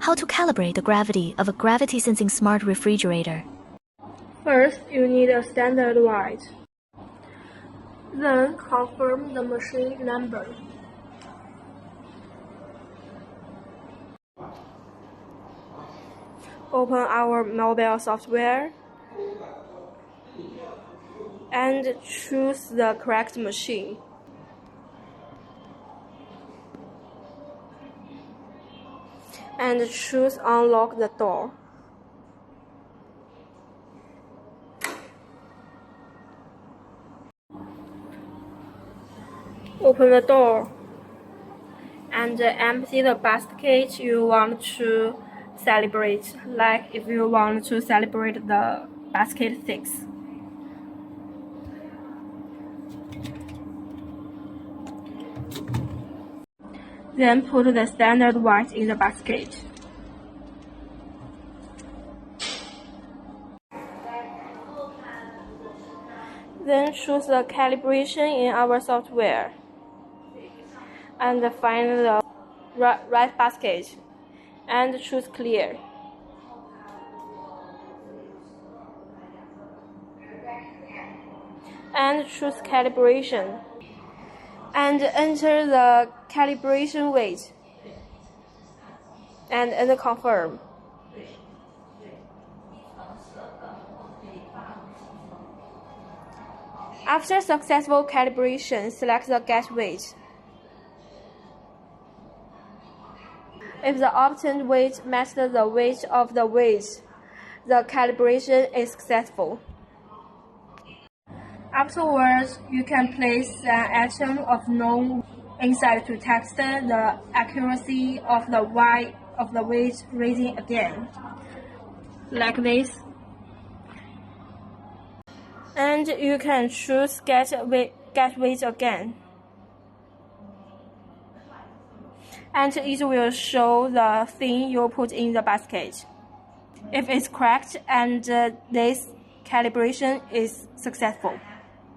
How to calibrate the gravity of a gravity-sensing smart refrigerator. First, you need a standard weight. Then, confirm the machine number. Open our mobile software and choose the correct machine. And choose unlock the door. Open the door and empty the basket you want to calibrate, like if you want to calibrate the basket 6. Then put the standard weight in the basket. Then choose the calibration in our software and find the right basket and choose clear. And choose calibration and enter the calibration weight and confirm. After successful calibration, select the get weight. If the obtained weight matches the weight of the weight, the calibration is successful. Afterwards, you can place an atom of known inside to test the accuracy of the weight reading again, like this. And you can choose get weight again. And it will show the thing you put in the basket. If it's correct and this calibration is successful.